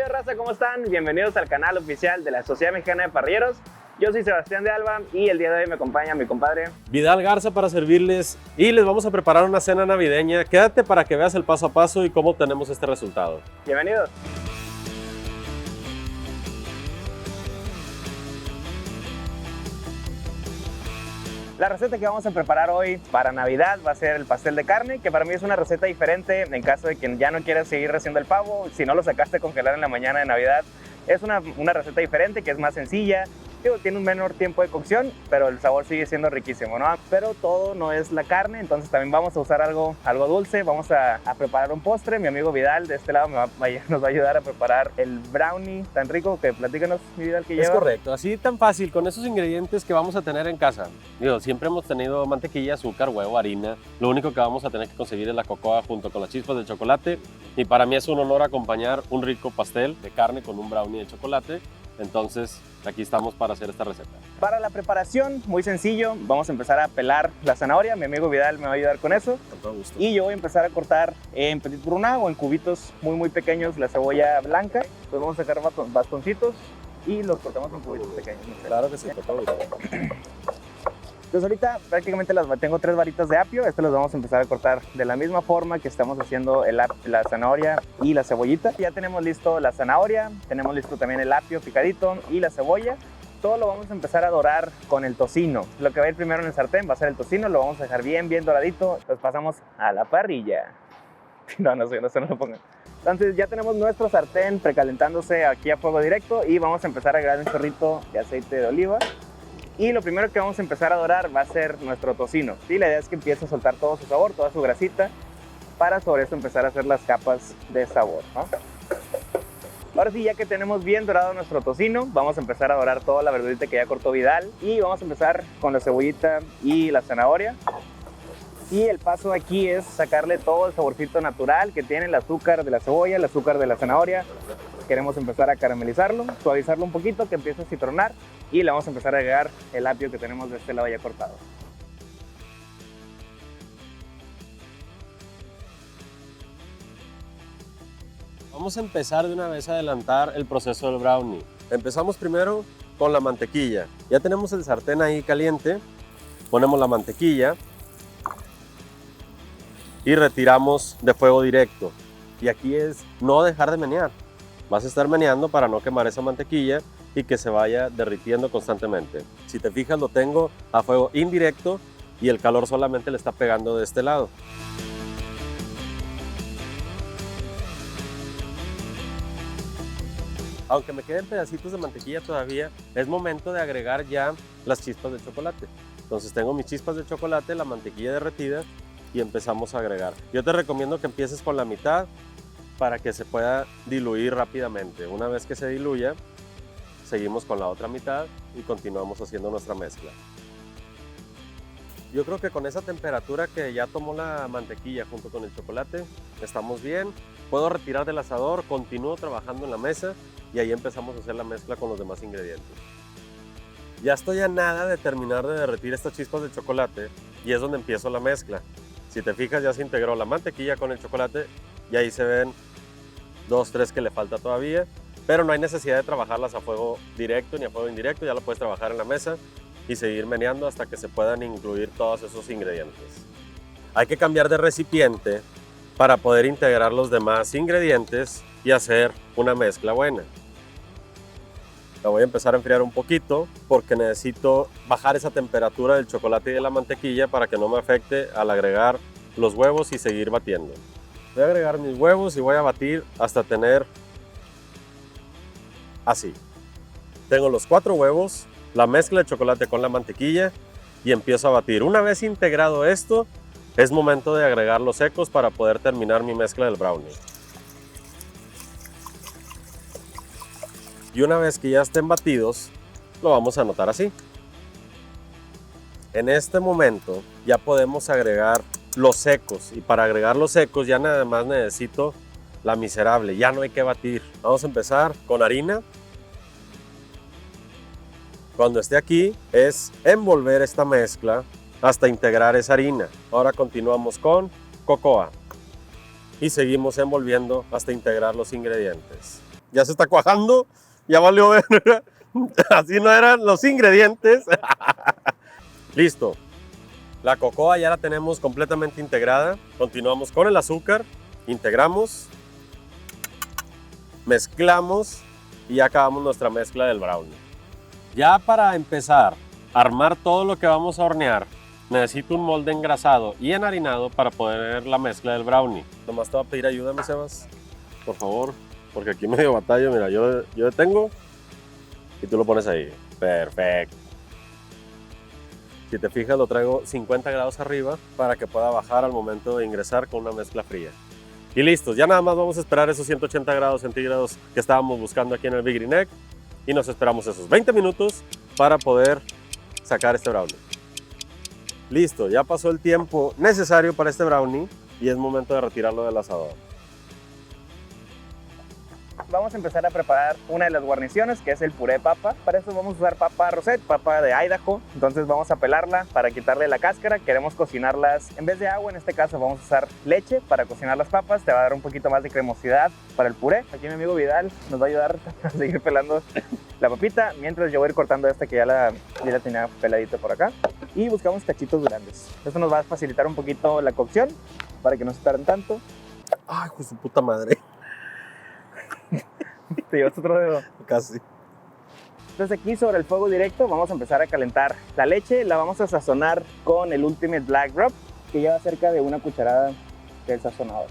días, raza, ¿cómo están? Bienvenidos al canal oficial de la Sociedad Mexicana de Parrilleros. Yo soy Sebastián de Alba y el día de hoy me acompaña mi compadre Vidal Garza para servirles y les vamos a preparar una cena navideña. Quédate para que veas el paso a paso y cómo tenemos este resultado. Bienvenidos. La receta que vamos a preparar hoy para Navidad va a ser el pastel de carne, que para mí es una receta diferente en caso de que ya no quieras seguir haciendo el pavo. Si no lo sacaste a congelar en la mañana de Navidad, es una receta diferente que es más sencilla. Tiene un menor tiempo de cocción, pero el sabor sigue siendo riquísimo, ¿no? Pero todo no es la carne, entonces también vamos a usar algo dulce. Vamos a preparar un postre. Mi amigo Vidal de este lado nos va a ayudar a preparar el brownie tan rico. Que platícanos, mi Vidal, que lleva. Es correcto, así tan fácil, con esos ingredientes que vamos a tener en casa. Siempre hemos tenido mantequilla, azúcar, huevo, harina. Lo único que vamos a tener que conseguir es la cocoa junto con las chispas de chocolate. Y para mí es un honor acompañar un rico pastel de carne con un brownie de chocolate. Entonces, aquí estamos para hacer esta receta. Para la preparación, muy sencillo, vamos a empezar a pelar la zanahoria. Mi amigo Vidal me va a ayudar con eso. Con todo gusto. Y yo voy a empezar a cortar en petit bruná o en cubitos muy pequeños la cebolla blanca. Entonces vamos a sacar bastoncitos y los cortamos en cubitos pequeños. Claro que sí, con todo gusto. Entonces ahorita prácticamente tengo 3 varitas de apio. Los vamos a empezar a cortar de la misma forma que estamos haciendo la zanahoria y la cebollita. Ya tenemos listo la zanahoria, tenemos listo también el apio picadito y la cebolla. Todo lo vamos a empezar a dorar con el tocino. Lo que va a ir primero en el sartén va a ser el tocino, lo vamos a dejar bien doradito. Entonces pasamos a la parrilla. No se lo pongan. Entonces ya tenemos nuestro sartén precalentándose aquí a fuego directo y vamos a empezar a agregar un chorrito de aceite de oliva. Y lo primero que vamos a empezar a dorar va a ser nuestro tocino. ¿Sí? La idea es que empiece a soltar todo su sabor, toda su grasita, para sobre eso empezar a hacer las capas de sabor, ¿no? Ahora sí, ya que tenemos bien dorado nuestro tocino, vamos a empezar a dorar toda la verdurita que ya cortó Vidal. Y vamos a empezar con la cebollita y la zanahoria. Y el paso aquí es sacarle todo el saborcito natural que tiene el azúcar de la cebolla, el azúcar de la zanahoria. Queremos empezar a caramelizarlo, suavizarlo un poquito, que empiece a citronar. Y le vamos a empezar a agregar el apio que tenemos de este lado ya cortado. Vamos a empezar de una vez a adelantar el proceso del brownie. Empezamos primero con la mantequilla. Ya tenemos el sartén ahí caliente. Ponemos la mantequilla y retiramos de fuego directo. Y aquí es no dejar de menear. Vas a estar meneando para no quemar esa mantequilla y que se vaya derritiendo constantemente. Si te fijas, lo tengo a fuego indirecto y el calor solamente le está pegando de este lado. Aunque me queden pedacitos de mantequilla todavía, es momento de agregar ya las chispas de chocolate. Entonces tengo mis chispas de chocolate, la mantequilla derretida y empezamos a agregar. Yo te recomiendo que empieces con la mitad para que se pueda diluir rápidamente. Una vez que se diluya, seguimos con la otra mitad y continuamos haciendo nuestra mezcla. Yo creo que con esa temperatura que ya tomó la mantequilla junto con el chocolate, estamos bien. Puedo retirar del asador, continúo trabajando en la mesa y ahí empezamos a hacer la mezcla con los demás ingredientes. Ya estoy a nada de terminar de derretir estas chispas de chocolate y es donde empiezo la mezcla. Si te fijas, ya se integró la mantequilla con el chocolate y ahí se ven 2, 3 que le falta todavía. Pero no hay necesidad de trabajarlas a fuego directo ni a fuego indirecto, ya lo puedes trabajar en la mesa y seguir meneando hasta que se puedan incluir todos esos ingredientes. Hay que cambiar de recipiente para poder integrar los demás ingredientes y hacer una mezcla buena. La voy a empezar a enfriar un poquito porque necesito bajar esa temperatura del chocolate y de la mantequilla para que no me afecte al agregar los huevos y seguir batiendo. Voy a agregar mis huevos y voy a batir hasta tener así. Tengo los 4 huevos, la mezcla de chocolate con la mantequilla y empiezo a batir. Una vez integrado esto, es momento de agregar los secos para poder terminar mi mezcla del brownie. Y una vez que ya estén batidos, lo vamos a anotar así. En este momento ya podemos agregar los secos y para agregar los secos ya nada más necesito la miserable, ya no hay que batir. Vamos a empezar con harina. Cuando esté aquí es envolver esta mezcla hasta integrar esa harina. Ahora continuamos con cocoa y seguimos envolviendo hasta integrar los ingredientes. ya se está cuajando, ya valió ver. Así no eran los ingredientes. Listo. La cocoa ya la tenemos completamente integrada. Continuamos con el azúcar, integramos, mezclamos y ya acabamos nuestra mezcla del brownie. Ya para empezar a armar todo lo que vamos a hornear, necesito un molde engrasado y enharinado para poner la mezcla del brownie. Nomás te voy a pedir ayuda, mi Sebas, por favor, porque aquí medio batalla. Mira, yo detengo y tú lo pones ahí. Perfecto. Si te fijas, lo traigo 50 grados arriba para que pueda bajar al momento de ingresar con una mezcla fría. Y listos, ya nada más vamos a esperar esos 180 grados centígrados que estábamos buscando aquí en el Big Green Egg y nos esperamos esos 20 minutos para poder sacar este brownie. Listo, ya pasó el tiempo necesario para este brownie y es momento de retirarlo del asador. Vamos a empezar a preparar una de las guarniciones, que es el puré de papa. Para eso vamos a usar papa rosette, papa de Idaho. Entonces vamos a pelarla para quitarle la cáscara. Queremos cocinarlas en vez de agua, en este caso vamos a usar leche para cocinar las papas. Te va a dar un poquito más de cremosidad para el puré. Aquí mi amigo Vidal nos va a ayudar a seguir pelando la papita, mientras yo voy a ir cortando esta que ya la tenía peladita por acá. Y buscamos cachitos grandes. Esto nos va a facilitar un poquito la cocción para que no se tarden tanto. Ay, pues su puta madre. Te llevas otro dedo. Casi. Entonces aquí sobre el fuego directo vamos a empezar a calentar la leche. La vamos a sazonar con el Ultimate Black Rub, que lleva cerca de una cucharada del sazonador.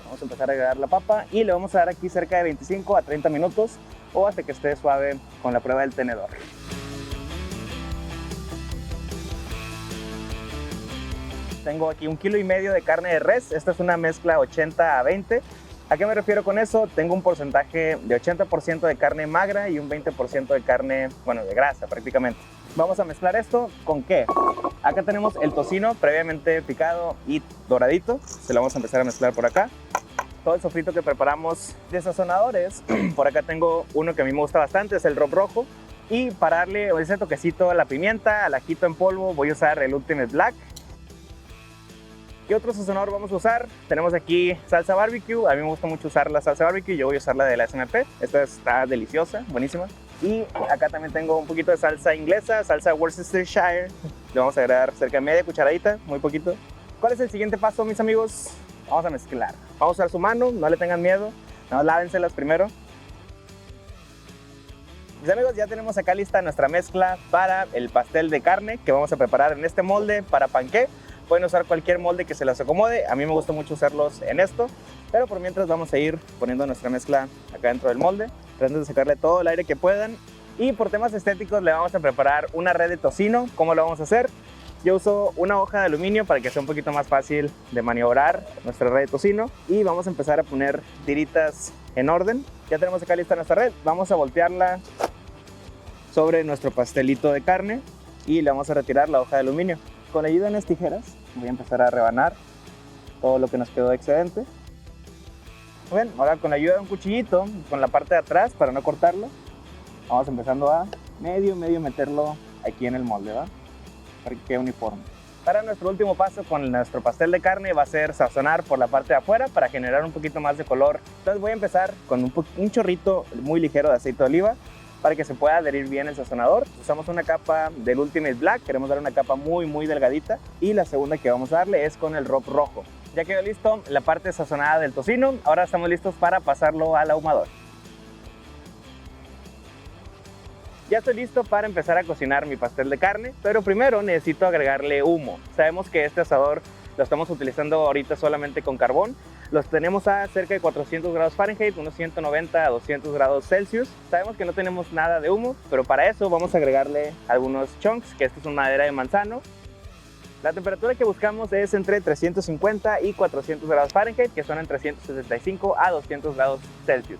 Vamos a empezar a agregar la papa y le vamos a dar aquí cerca de 25 a 30 minutos o hasta que esté suave con la prueba del tenedor. Tengo aquí 1,5 kilos de carne de res. Esta es una mezcla 80 a 20. ¿A qué me refiero con eso? Tengo un porcentaje de 80% de carne magra y un 20% de carne, bueno, de grasa prácticamente. Vamos a mezclar esto ¿con qué? Acá tenemos el tocino previamente picado y doradito. Se lo vamos a empezar a mezclar por acá. Todo el sofrito que preparamos de sazonadores. Por acá tengo uno que a mí me gusta bastante, es el rob rojo. Y para darle ese toquecito a la pimienta, al ajito en polvo, voy a usar el Ultimate Black. ¿Qué otro sazonador vamos a usar? Tenemos aquí salsa barbecue. A mí me gusta mucho usar la salsa barbecue. Yo voy a usar la de la SMP. Esta está deliciosa, buenísima. Y acá también tengo un poquito de salsa inglesa, salsa Worcestershire. Le vamos a agregar cerca de media cucharadita, muy poquito. ¿Cuál es el siguiente paso, mis amigos? Vamos a mezclar. Vamos a usar su mano, no le tengan miedo. No, lávenselas primero. Mis amigos, ya tenemos acá lista nuestra mezcla para el pastel de carne que vamos a preparar en este molde para panqué. Pueden usar cualquier molde que se les acomode. A mí me gusta mucho usarlos en esto, pero por mientras vamos a ir poniendo nuestra mezcla acá dentro del molde, tratando de sacarle todo el aire que puedan. Y por temas estéticos le vamos a preparar una red de tocino. ¿Cómo lo vamos a hacer? Yo uso una hoja de aluminio para que sea un poquito más fácil de maniobrar nuestra red de tocino. Y vamos a empezar a poner tiritas en orden. Ya tenemos acá lista nuestra red. Vamos a voltearla sobre nuestro pastelito de carne y le vamos a retirar la hoja de aluminio. Con ayuda de unas tijeras voy a empezar a rebanar todo lo que nos quedó de excedente. Bien, ahora con la ayuda de un cuchillito, con la parte de atrás para no cortarlo, vamos empezando a medio meterlo aquí en el molde, ¿va? Para que quede uniforme. Para nuestro último paso con nuestro pastel de carne va a ser sazonar por la parte de afuera para generar un poquito más de color. Entonces voy a empezar con un chorrito muy ligero de aceite de oliva para que se pueda adherir bien el sazonador. Usamos una capa del Ultimate Black, queremos dar una capa muy delgadita, y la segunda que vamos a darle es con el rob rojo. Ya quedó listo la parte sazonada del tocino, ahora estamos listos para pasarlo al ahumador. Ya estoy listo para empezar a cocinar mi pastel de carne, pero primero necesito agregarle humo. Sabemos que este asador lo estamos utilizando ahorita solamente con carbón. Los tenemos a cerca de 400 grados Fahrenheit, unos 190 a 200 grados Celsius. Sabemos que no tenemos nada de humo, pero para eso vamos a agregarle algunos chunks, que esto es una madera de manzano. La temperatura que buscamos es entre 350 y 400 grados Fahrenheit, que son entre 165 a 200 grados Celsius.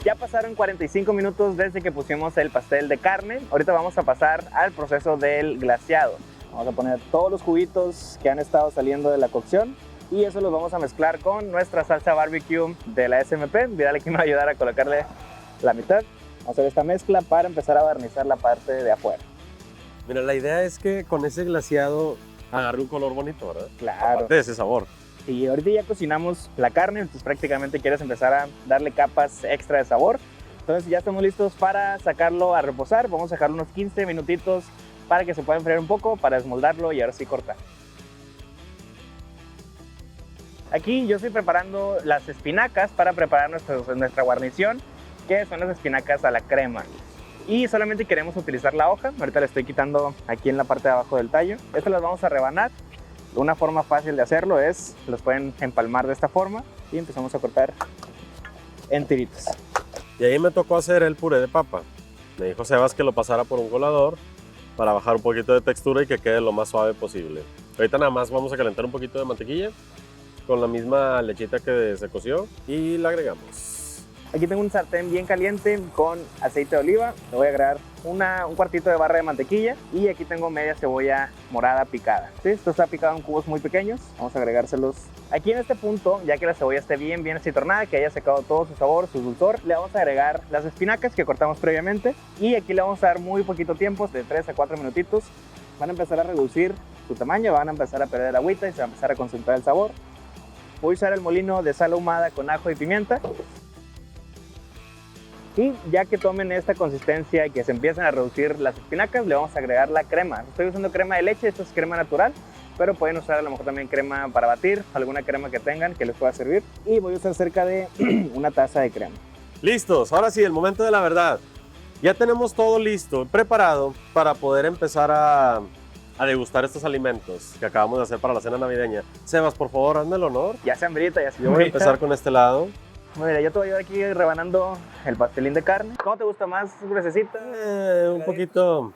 Ya pasaron 45 minutos desde que pusimos el pastel de carne. Ahorita vamos a pasar al proceso del glaseado. Vamos a poner todos los juguitos que han estado saliendo de la cocción y eso los vamos a mezclar con nuestra salsa barbecue de la SMP. Vidal aquí me va a ayudar a colocarle la mitad. Vamos a hacer esta mezcla para empezar a barnizar la parte de afuera. Mira, la idea es que con ese glaseado agarre un color bonito, ¿verdad? Claro. Aparte de ese sabor. Y ahorita ya cocinamos la carne, entonces prácticamente quieres empezar a darle capas extra de sabor. Entonces ya estamos listos para sacarlo a reposar. Vamos a dejarlo unos 15 minutitos para que se pueda enfriar un poco, para desmoldarlo y ahora sí cortar. Aquí yo estoy preparando las espinacas para preparar nuestra guarnición, que son las espinacas a la crema. Y solamente queremos utilizar la hoja. Ahorita le estoy quitando aquí en la parte de abajo del tallo. Estas las vamos a rebanar. Una forma fácil de hacerlo es, los pueden empalmar de esta forma y empezamos a cortar en tiritas. Y ahí me tocó hacer el puré de papa. Me dijo Sebas que lo pasara por un colador para bajar un poquito de textura y que quede lo más suave posible. Ahorita nada más vamos a calentar un poquito de mantequilla con la misma lechita que se coció y la agregamos. Aquí tengo un sartén bien caliente con aceite de oliva. Le voy a agregar un cuartito de barra de mantequilla y aquí tengo media cebolla morada picada. ¿Sí? Esto está picado en cubos muy pequeños. Vamos a agregárselos aquí en este punto, ya que la cebolla esté bien acitornada, que haya secado todo su sabor, su dulzor. Le vamos a agregar las espinacas que cortamos previamente y aquí le vamos a dar muy poquito tiempo, de 3 a 4 minutitos. Van a empezar a reducir su tamaño, van a empezar a perder agüita y se va a empezar a concentrar el sabor. Voy a usar el molino de sal ahumada con ajo y pimienta. Y ya que tomen esta consistencia y que se empiecen a reducir las espinacas, le vamos a agregar la crema. Estoy usando crema de leche, esto es crema natural, pero pueden usar a lo mejor también crema para batir, alguna crema que tengan que les pueda servir. Y voy a usar cerca de una taza de crema. Listos, ahora sí, el momento de la verdad. Ya tenemos todo listo, preparado para poder empezar a degustar estos alimentos que acabamos de hacer para la cena navideña. Sebas, por favor, hazme el honor. Ya se hambrita, ya se Yo voy a empezar con este lado. Mira, yo te voy a llevar aquí rebanando el pastelín de carne. ¿Cómo te gusta más? ¿Gruesecita? Un poquito.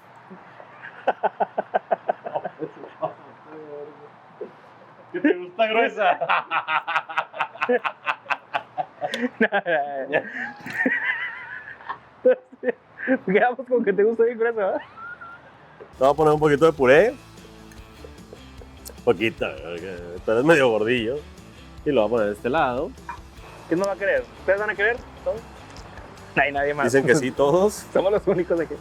¿Qué te gusta gruesa? Quedamos con que te gusta bien gruesa, ¿verdad? Te voy a poner un poquito de puré. Poquito, pero es medio gordillo. Y lo voy a poner de este lado. ¿Quién no va a querer? ¿Ustedes van a querer? ¿Todos? No hay nadie más. Dicen que sí todos. Somos los únicos de aquí.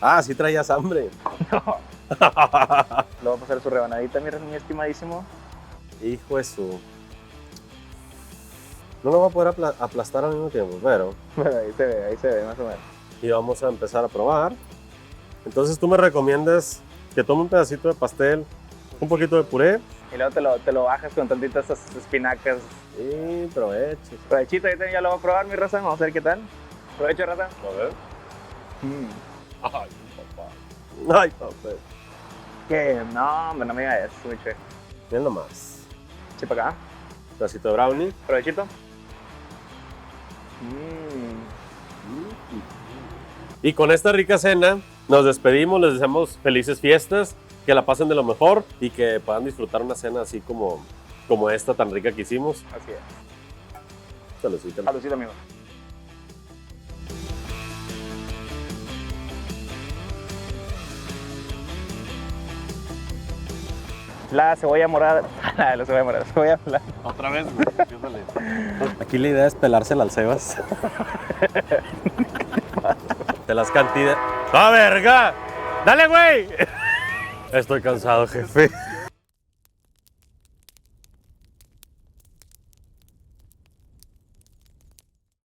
Ah, sí traías hambre. No. Le voy a pasar su rebanadita, mi estimadísimo. Hijo de su... No lo voy a poder aplastar al mismo tiempo, pero... Bueno, ahí se ve más o menos. Y vamos a empezar a probar. Entonces tú me recomiendas que tome un pedacito de pastel, un poquito de puré. Y luego te lo bajas con tantitas estas espinacas. Y provecho. Provechito, ahorita ya lo voy a probar, mi raza. Vamos a ver qué tal. Provecho, raza. A ver. Ay, papá. Ay, papá. Que no, hombre, no me digas eso, muy chévere. Miren nomás. Sí, para acá. Un pedacito de brownie. Provechito. Y con esta rica cena nos despedimos, les deseamos felices fiestas, que la pasen de lo mejor y que puedan disfrutar una cena así como esta tan rica que hicimos. Así es. Saludcita. Saludcita, amigo. La cebolla morada. La cebolla morada. Cebolla blanca. Otra vez, güey. Aquí la idea es pelársela al Sebas. De las cantidades. ¡Ah, verga! ¡Dale, güey! Estoy cansado, jefe.